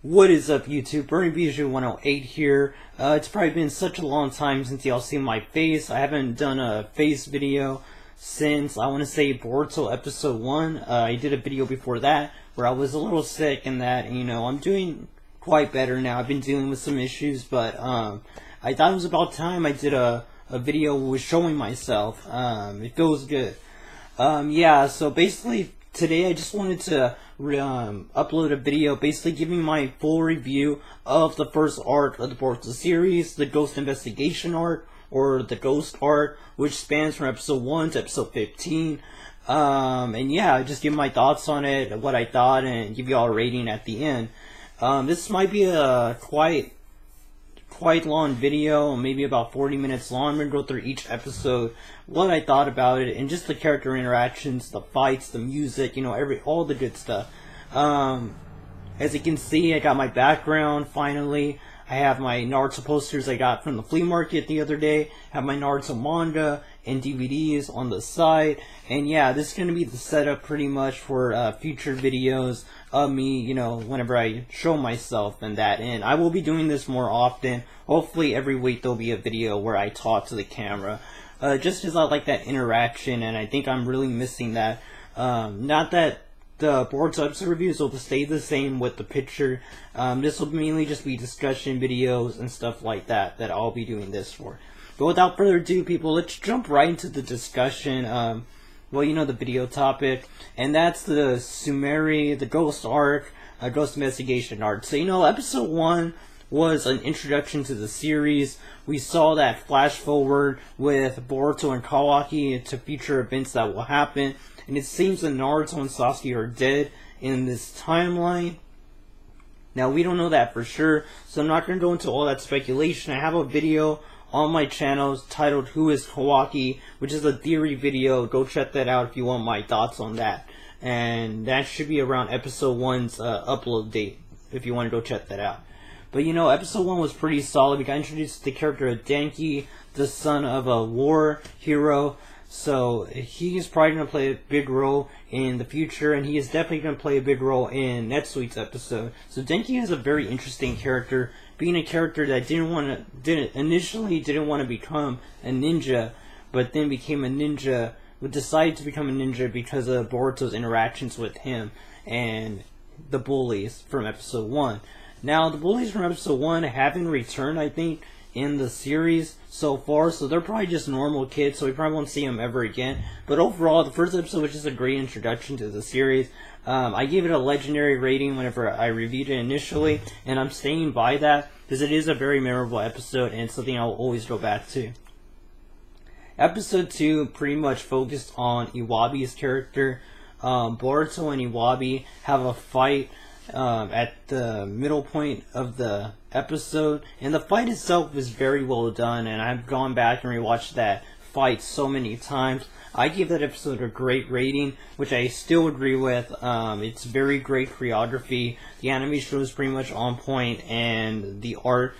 What is up, YouTube? Bijou108 here. It's probably been such a long time since y'all seen my face. I haven't done a face video since, I want to say, Boruto episode 1. I did a video before that where I was a little sick and that, I'm doing quite better now. I've been dealing with some issues, but I thought it was about time I did a video with showing myself. It feels good. Yeah, so basically today I just wanted to upload a video basically giving my full review of the first arc of the Boruto series, the Ghost Investigation arc, or the Ghost arc, which spans from episode 1 to episode 15. And yeah, just give my thoughts on it, what I thought, and give you all a rating at the end. This might be a quite long video, maybe about 40 minutes long. I'm going to go through each episode, what I thought about it, and just the character interactions, the fights, the music, all the good stuff. As you can see, I got my background, finally. I have my Naruto posters I got from the flea market the other day. I have my Naruto manga and DVDs on the side. And yeah, this is going to be the setup pretty much for future videos of me, whenever I show myself and that. And I will be doing this more often. Hopefully every week there'll be a video where I talk to the camera. Just because I like that interaction, and I think I'm really missing that. Not that the Boruto episode reviews will stay the same with the picture. This will mainly just be discussion videos and stuff like that I'll be doing this for. But without further ado, people, let's jump right into the discussion. The video topic, and that's the Sumeri, the Ghost arc, Ghost Investigation arc. So, episode 1 was an introduction to the series. We saw that flash forward with Boruto and Kawaki to future events that will happen. And it seems that Naruto and Sasuke are dead in this timeline. Now, we don't know that for sure, so I'm not going to go into all that speculation. I have a video on my channel titled Who is Kawaki, which is a theory video. Go check that out if you want my thoughts on that. And that should be around episode 1's upload date, if you want to go check that out. But episode 1 was pretty solid. We got introduced to the character of Denki, the son of a war hero. So he's probably going to play a big role in the future, and he is definitely going to play a big role in next week's episode. So Denki is a very interesting character, being a character that initially didn't want to become a ninja, but then became a ninja, decided to become a ninja because of Boruto's interactions with him and the bullies from episode 1. Now, the bullies from episode 1 haven't returned, I think, in the series so far, so they're probably just normal kids, so we probably won't see them ever again. But overall, the first episode was just a great introduction to the series. I gave it a legendary rating whenever I reviewed it initially, and I'm staying by that because it is a very memorable episode and something I'll always go back to. Episode 2 pretty much focused on Iwabi's character. Boruto and Iwabi have a fight at the middle point of the episode, and the fight itself is very well done, and I've gone back and rewatched that fight so many times. I gave that episode a great rating, which I still agree with. It's very great choreography. The animation was pretty much on point, and the art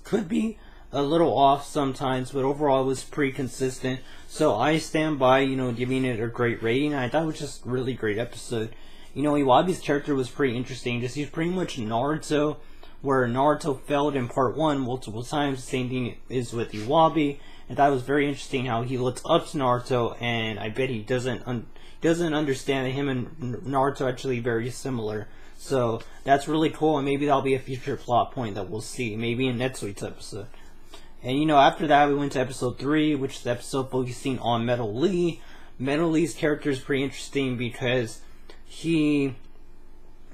could be a little off sometimes, but overall it was pretty consistent. So I stand by, giving it a great rating. I thought it was just a really great episode. Iwabi's character was pretty interesting. He's pretty much Naruto, where Naruto failed in part 1 multiple times. The same thing is with Iwabi. And that was very interesting how he looks up to Naruto, and I bet he doesn't understand that him and Naruto are actually very similar. So that's really cool, and maybe that'll be a future plot point that we'll see, maybe in next week's episode. And after that we went to episode 3, which is the episode focusing on Metal Lee. Metal Lee's character is pretty interesting because he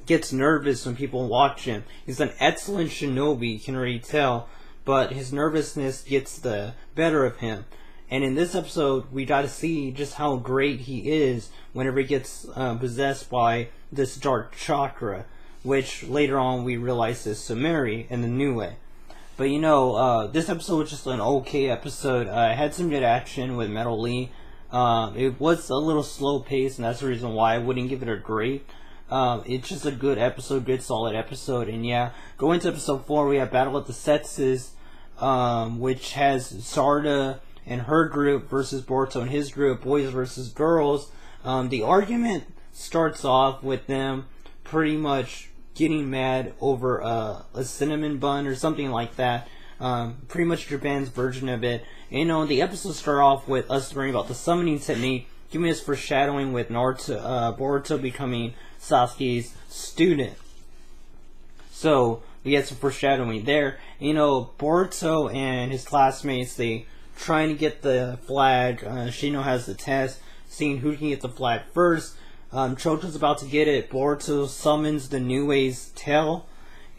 gets nervous when people watch him. He's an excellent shinobi, you can already tell, but his nervousness gets the better of him. And in this episode, we got to see just how great he is whenever he gets possessed by this dark chakra, which later on we realize is Sumeri in the new way. But this episode was just an okay episode. It had some good action with Metal Lee. It was a little slow paced, and that's the reason why I wouldn't give it a grade. It's just a good episode, good solid episode. And yeah, going to episode 4, we have Battle of the Sexes, which has Sarda and her group versus Boruto and his group, boys versus girls. The argument starts off with them pretty much getting mad over a cinnamon bun or something like that. Pretty much Japan's version of it. And, you know, the episodes start off with us learning about the summoning technique, giving us foreshadowing with Boruto becoming Sasuke's student. So we get some foreshadowing there. You know, Boruto and his classmates, they trying to get the flag. Shino has the test, seeing who can get the flag first. Choto's about to get it. Boruto summons the Nue's tail.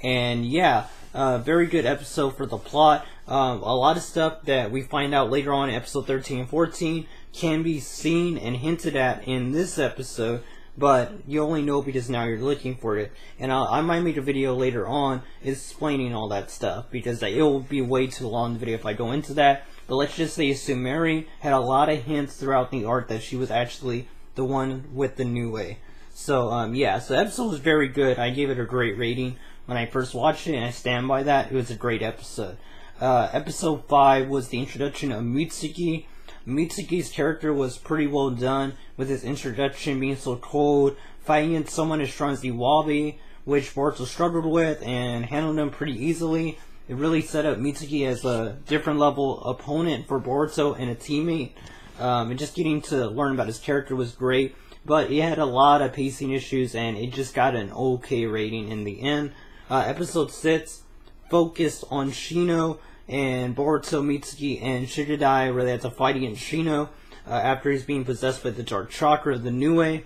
And yeah, very good episode for the plot. A lot of stuff that we find out later on in episode 13 and 14 can be seen and hinted at in this episode, but you only know because now you're looking for it. And I might make a video later on explaining all that stuff, because it will be way too long the video if I go into that. But let's just say Sumeri had a lot of hints throughout the arc that she was actually the one with the new way. So yeah, so the episode was very good. I gave it a great rating when I first watched it, and I stand by that. It was a great episode. Episode 5 was the introduction of Mitsuki. Mitsuki's character was pretty well done, with his introduction being so cold, fighting against someone as strong as Iwabi, which Boruto struggled with and handled him pretty easily. It really set up Mitsuki as a different level opponent for Boruto and a teammate. And just getting to learn about his character was great, but it had a lot of pacing issues, and it just got an okay rating in the end. Episode 6 focused on Shino and Boruto, Mitsuki, and Shigadai, where they had to fight against Shino after he's being possessed by the Dark Chakra, the Nue.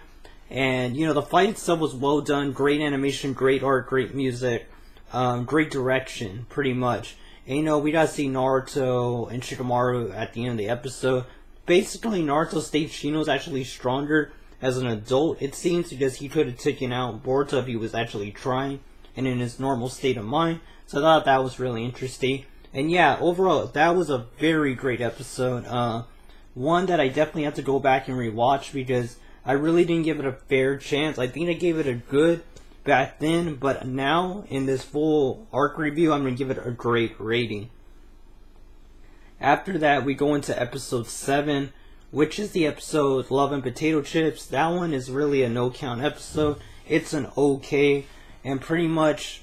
And, you know, the fight itself was well done, great animation, great art, great music, great direction, pretty much. And, you know, we got to see Naruto and Shikamaru at the end of the episode. Basically, Naruto states Shino's actually stronger as an adult, it seems, because he could have taken out Boruto if he was actually trying and in his normal state of mind. So I thought that was really interesting. And yeah, overall, that was a very great episode. One that I definitely have to go back and rewatch, because I really didn't give it a fair chance. I think I gave it a good back then, but now, in this full arc review, I'm going to give it a great rating. After that, we go into episode 7, which is the episode Love and Potato Chips. That one is really a no-count episode. It's an okay, and pretty much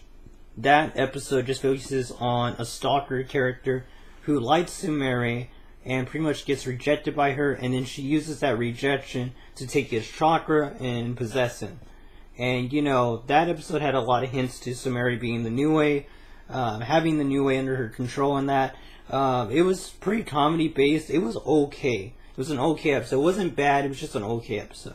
that episode just focuses on a stalker character who likes Sumeri and pretty much gets rejected by her, and then she uses that rejection to take his chakra and possess him. And, you know, that episode had a lot of hints to Sumeri being the Nue, having the Nue under her control and that. It was pretty comedy based. It was okay. It was an okay episode. It wasn't bad, it was just an okay episode.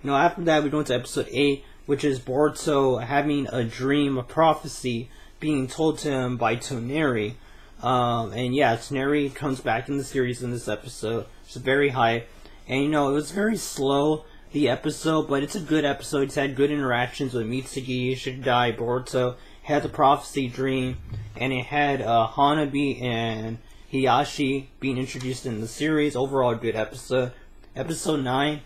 You know, after that we go into episode 8, which is Boruto having a dream, a prophecy being told to him by Toneri. And yeah, Toneri comes back in the series in this episode. It's very hype. And, you know, it was very slow, the episode, but it's a good episode. It's had good interactions with Mitsuki, Shigadai, Boruto. Had the prophecy dream, and it had Hanabi and Hiyashi being introduced in the series. Overall, a good episode. Episode 9.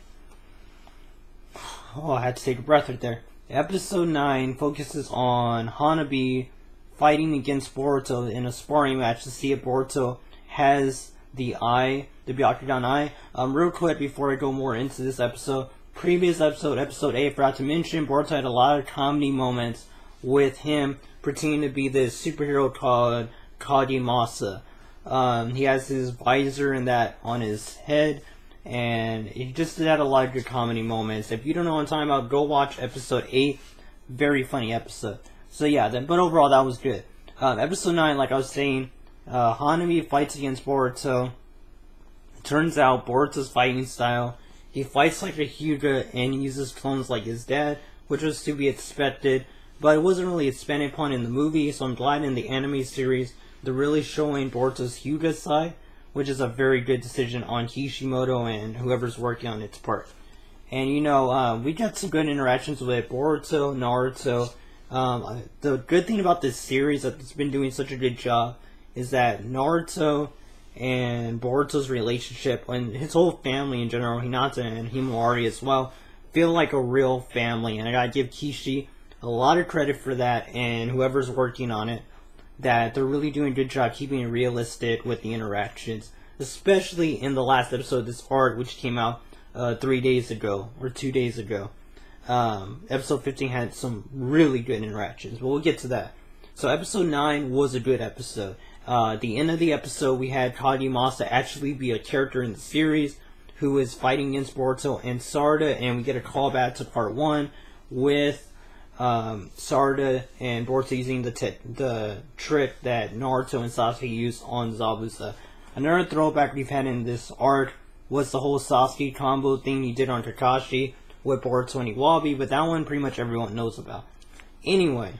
Oh, I had to take a breath right there. Episode 9 focuses on Hanabi fighting against Boruto in a sparring match to see if Boruto has the eye, the Byakugan eye. Real quick before I go more into this episode, previous episode, episode 8, I forgot to mention, Boruto had a lot of comedy moments with him pretending to be this superhero called Kagimasa. He has his visor and that on his head, and he just had a lot of good comedy moments. If you don't know what I'm talking about, go watch episode 8. Very funny episode. So yeah, but overall that was good. Episode 9, like I was saying, Hanami fights against Boruto. Turns out Boruto's fighting style, he fights like a Hyuga and he uses clones like his dad, which was to be expected, but it wasn't really expanded upon in the movie, so I'm glad in the anime series they're really showing Boruto's Hyuga side, which is a very good decision on Kishimoto and whoever's working on its part. And, you know, we got some good interactions with Boruto, Naruto. The good thing about this series that it's been doing such a good job is that Naruto and Boruto's relationship, and his whole family in general, Hinata and Himawari as well, feel like a real family. And I gotta give Kishi a lot of credit for that, and whoever's working on it, that they're really doing a good job keeping it realistic with the interactions, especially in the last episode of this arc, which came out 3 days ago or 2 days ago. Episode 15 had some really good interactions, but we'll get to that. So episode 9 was a good episode. At the end of the episode, we had Kagimasa actually be a character in the series who is fighting against Boruto and Sarada, and we get a callback to part 1 with Sarada and Boruto using the trick that Naruto and Sasuke used on Zabuza. Another throwback we've had in this arc was the whole Sasuke combo thing he did on Kakashi with Boruto and Iwabi, but that one pretty much everyone knows about. Anyway,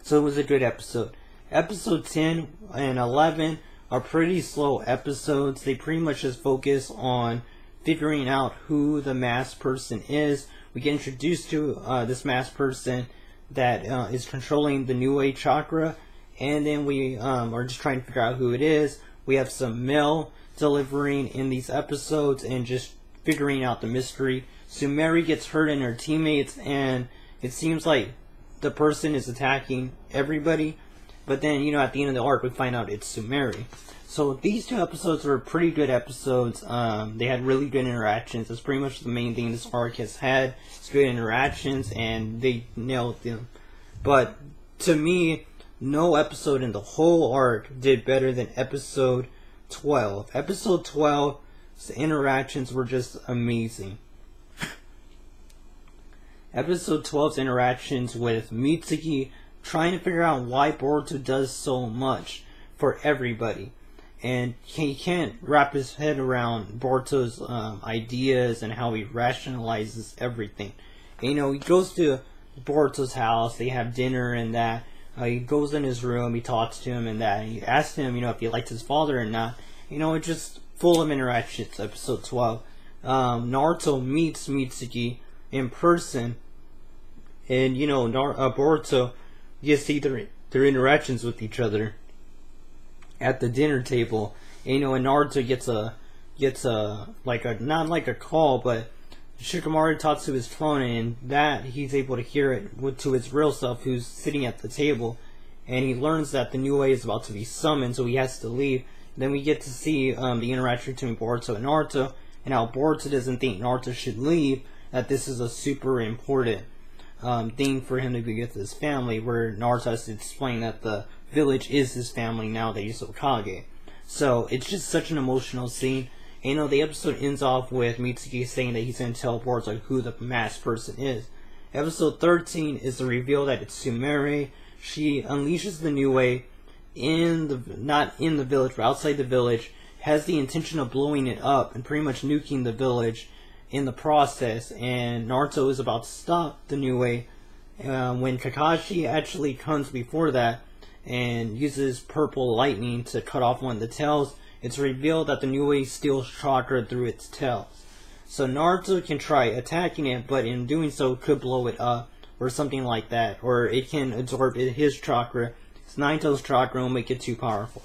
so it was a good episode. Episode 10 and 11 are pretty slow episodes. They pretty much just focus on figuring out who the masked person is. We get introduced to this masked person that is controlling the New Age chakra, and then we are just trying to figure out who it is. We have some mail delivering in these episodes and just figuring out the mystery. Sumeri gets hurt and her teammates, and it seems like the person is attacking everybody, but then, you know, at the end of the arc we find out it's Sumeri. So these two episodes were pretty good episodes. They had really good interactions. That's pretty much the main thing this arc has had. It's good interactions, and they nailed them. But to me, no episode in the whole arc did better than episode 12. Episode 12's interactions were just amazing. Episode 12's interactions with Mitsuki trying to figure out why Boruto does so much for everybody. And he can't wrap his head around Boruto's ideas and how he rationalizes everything. And, you know, he goes to Boruto's house, they have dinner and that. He goes in his room, he talks to him and that. He asks him, you know, if he likes his father or not. You know, it's just full of interactions, episode 12. Naruto meets Mitsuki in person. And, you know, Boruto gets to see their interactions with each other at the dinner table. And, you know, and Naruto gets not like a call, but Shikamaru talks to his clone, and that he's able to hear it to his real self, who's sitting at the table, and he learns that the new way is about to be summoned, so he has to leave. Then we get to see the interaction between Boruto and Naruto, and how Boruto doesn't think Naruto should leave, that this is a super important thing for him to be with his family, where Naruto has to explain that the village is his family now that he's Hokage. So it's just such an emotional scene. And, you know, the episode ends off with Mitsuki saying that he's going to tell Boruto who the masked person is. Episode 13 is the reveal that it's Sumeri. She unleashes the new way not in the village, but outside the village, has the intention of blowing it up and pretty much nuking the village in the process. And Naruto is about to stop the new way when Kakashi actually comes before that and uses purple lightning to cut off one of the tails. It's revealed that the new way steals chakra through its tails. So Naruto can try attacking it, but in doing so could blow it up or something like that. Or it can absorb his chakra, his Nine-Tails chakra, and make it too powerful.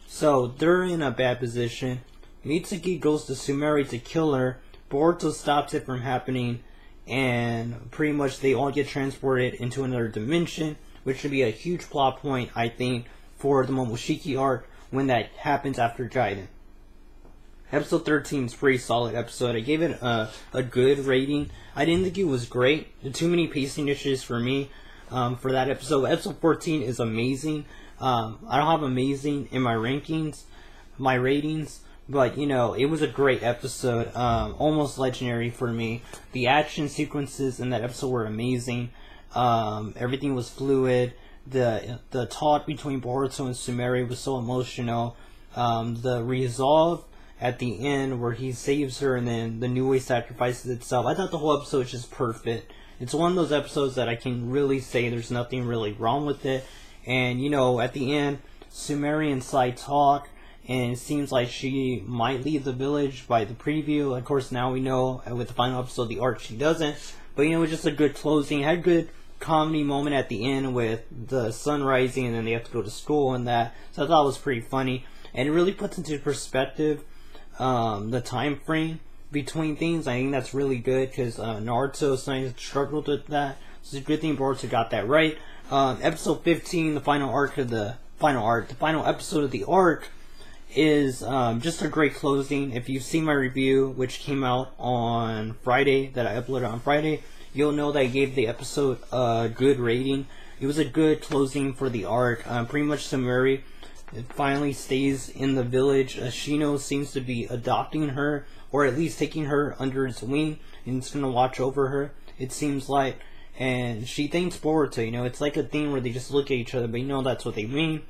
So they're in a bad position. Mitsuki goes to Sumeri to kill her. Boruto stops it from happening, and pretty much they all get transported into another dimension, which should be a huge plot point, I think, for the Momoshiki arc when that happens after Gaiden. Episode 13 is a pretty solid episode. I gave it a good rating. I didn't think it was great. Too many pacing issues for me for that episode. Episode 14 is amazing. I don't have amazing in my ratings, but, you know, it was a great episode. Almost legendary for me. The action sequences in that episode were amazing. Everything was fluid. The talk between Boruto and Sumeri was so emotional. The resolve at the end where he saves her and then the new way sacrifices itself. I thought the whole episode was just perfect. It's one of those episodes that I can really say there's nothing really wrong with it. And, you know, at the end, Sumeri and Sai talk, and it seems like she might leave the village by the preview. Of course, now we know with the final episode of the arc she doesn't. But, you know, it was just a good closing. It had a good comedy moment at the end with the sun rising and then they have to go to school and that. So I thought it was pretty funny. And it really puts into perspective the time frame between things. I think that's really good because Naruto struggled with that. So it's a good thing Boruto got that right. Episode 15, the final episode of the arc, is just a great closing. If you've seen my review, which came out on Friday, that I uploaded on Friday, you'll know that I gave the episode a good rating. It was a good closing for the arc. Pretty much Sumeri finally stays in the village. Shino seems to be adopting her, or at least taking her under its wing, and it's going to watch over her, it seems like. And she thanks Boruto, you know, it's like a thing where they just look at each other, but you know that's what they mean.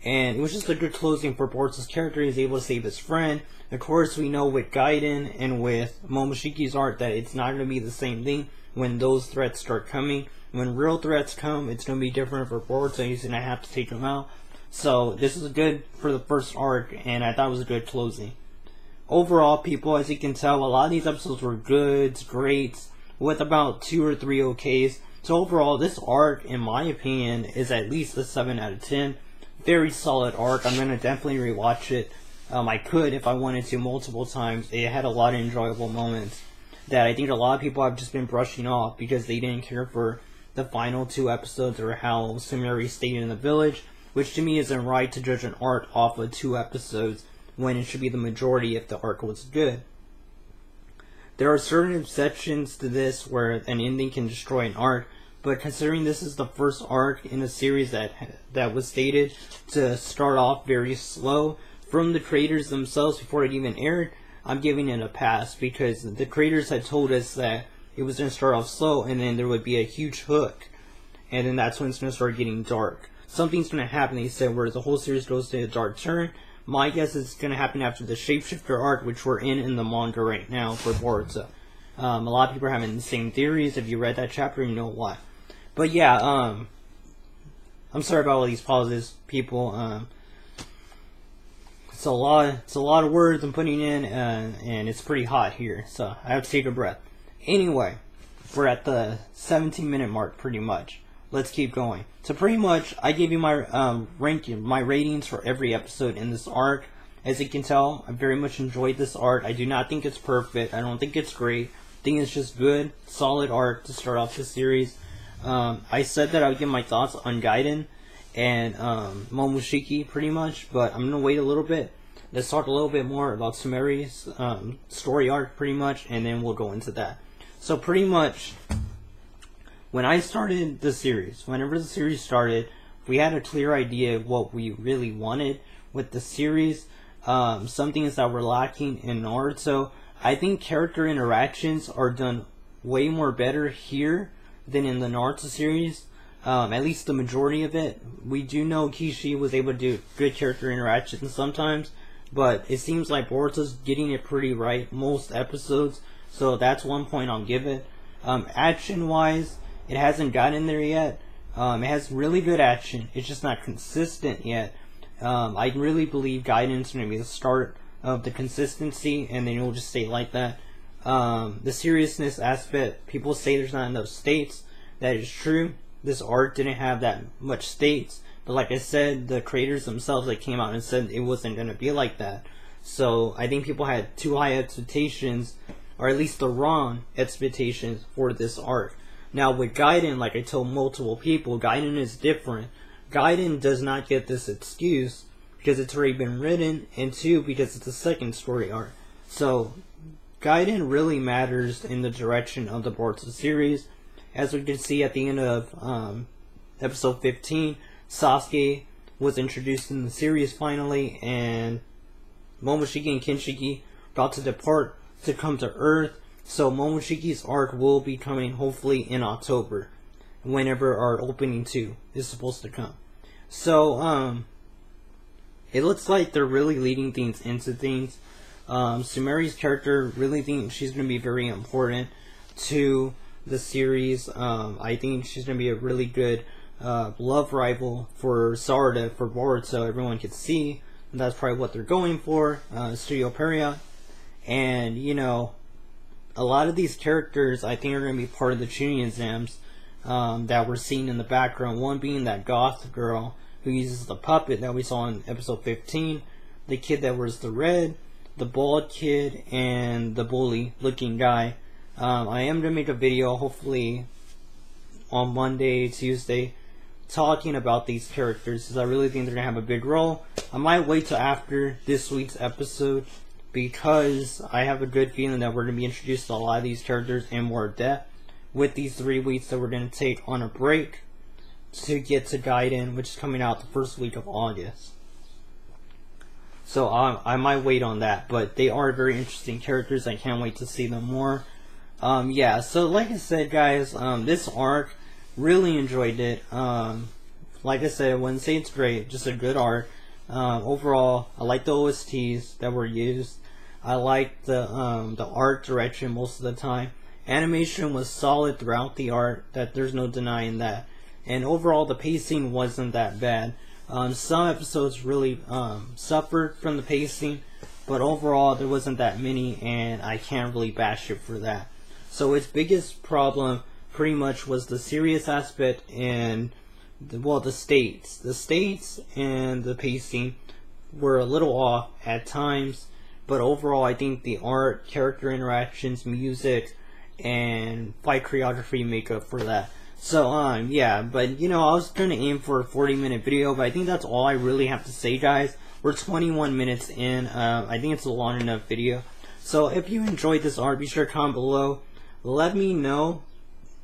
And it was just a good closing for Boruto's character. He's able to save his friend. Of course, we know with Gaiden and with Momoshiki's art that it's not going to be the same thing when those threats start coming. When real threats come, it's going to be different for Boruto. He's going to have to take them out. So this is good for the first arc, and I thought it was a good closing. Overall, people, as you can tell, a lot of these episodes were goods, greats, with about 2 or 3 okays. So overall, this arc, in my opinion, is at least a 7 out of 10. Very solid arc. I'm going to definitely rewatch it. I could if I wanted to multiple times. It had a lot of enjoyable moments that I think a lot of people have just been brushing off because they didn't care for the final 2 episodes or how Sumeri stayed in the village, which to me isn't right to judge an arc off of 2 episodes when it should be the majority if the arc was good. There are certain exceptions to this where an ending can destroy an arc, but considering this is the first arc in a series that was stated to start off very slow from the creators themselves before it even aired, I'm giving it a pass because the creators had told us that it was going to start off slow and then there would be a huge hook, and then that's when it's going to start getting dark. Something's going to happen, they said, where the whole series goes to a dark turn. My guess is it's going to happen after the Shapeshifter arc, which we're in the manga right now for Boruto. A lot of people are having the same theories. If you read that chapter, you know why. But yeah, I'm sorry about all these pauses, people. It's a lot of words I'm putting in, and it's pretty hot here, so I have to take a breath. Anyway, we're at the 17-minute mark, pretty much. Let's keep going. So pretty much, I gave you my my ratings for every episode in this arc. As you can tell, I very much enjoyed this arc. I do not think it's perfect. I don't think it's great. I think it's just good, solid arc to start off the series. I said that I would give my thoughts on Gaiden and Momoshiki pretty much, but I'm going to wait a little bit. Let's talk a little bit more about Sumeri's story arc pretty much, and then we'll go into that. So pretty much, when I started the series, whenever the series started, we had a clear idea of what we really wanted with the series. Some things that were lacking in Naruto. I think character interactions are done way more better here than in the Naruto series. At least the majority of it. We do know Kishi was able to do good character interactions sometimes, but it seems like Boruto's getting it pretty right most episodes, so that's one point I'll give it. Action-wise, it hasn't gotten there yet. It has really good action, it's just not consistent yet. I really believe Gaiden's going to be the start of the consistency, and then it will just stay like that. The seriousness aspect, people say there's not enough states. That is true. This arc didn't have that much states, but like I said, the creators themselves that came out and said it wasn't going to be like that. So I think people had too high expectations, or at least the wrong expectations for this arc. Now with Gaiden, like I told multiple people, Gaiden is different. Gaiden does not get this excuse because it's already been written, and 2, because it's the second story arc. So Gaiden really matters in the direction of the Boruto series. As we can see at the end of episode 15, Sasuke was introduced in the series finally, and Momoshiki and Kinshiki about to depart to come to Earth. So Momoshiki's arc will be coming hopefully in October, whenever our opening 2 is supposed to come. So it looks like they're really leading things into things. Sumeri's character, really think she's going to be very important to the series. I think she's going to be a really good love rival for Sarada, for Boruto. Everyone could see that's probably what they're going for, Studio Period. And, you know, a lot of these characters I think are going to be part of the tuning exams that we're seeing in the background. One being that goth girl who uses the puppet that we saw in episode 15, the kid that wears the red, the bald kid, and the bully looking guy. I am going to make a video hopefully on Monday, Tuesday, talking about these characters because I really think they're going to have a big role. I might wait till after this week's episode because I have a good feeling that we're going to be introduced to a lot of these characters in more depth. with these 3 weeks that we're going to take on a break to get to Gaiden, which is coming out the first week of August. So I might wait on that, but they are very interesting characters. I can't wait to see them more. Yeah, so like I said, guys, this arc, really enjoyed it. Like I said, I wouldn't say it's great, just a good arc. Overall, I like the OSTs that were used. I like the art direction most of the time. Animation was solid throughout the art, that there's no denying that. And overall, the pacing wasn't that bad. Some episodes really suffered from the pacing, but overall there wasn't that many, and I can't really bash it for that. So its biggest problem pretty much was the serious aspect and the states. The states and the pacing were a little off at times, but overall I think the art, character interactions, music, and fight choreography make up for that. So, yeah, but, you know, I was trying to aim for a 40-minute video, but I think that's all I really have to say, guys. We're 21 minutes in. I think it's a long enough video. So, if you enjoyed this art, be sure to comment below. Let me know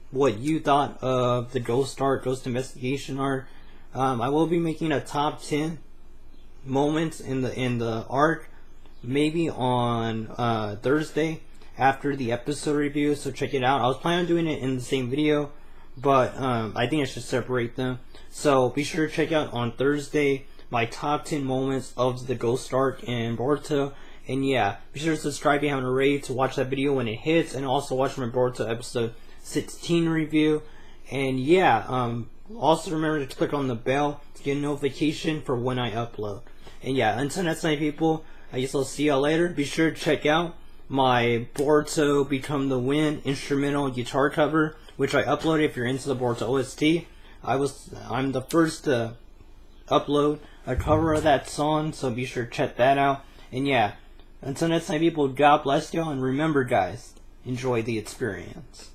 what you thought of the Ghost Investigation art. I will be making a top 10 moments in the arc, maybe on Thursday after the episode review, so check it out. I was planning on doing it in the same video, but I think I should separate them. So be sure to check out on Thursday my top 10 moments of the Ghost arc in Boruto. And yeah, be sure to subscribe if you haven't already to watch that video when it hits, and also watch my Boruto episode 16 review. And yeah, also remember to click on the bell to get a notification for when I upload. And yeah, until next time, people, I guess I'll see y'all later. Be sure to check out my Boruto Become the Wind instrumental guitar cover, which I uploaded if you're into the Boruto OST. I'm the first to upload a cover of that song, so be sure to check that out. And yeah, until next time, people, God bless y'all, and remember, guys, enjoy the experience.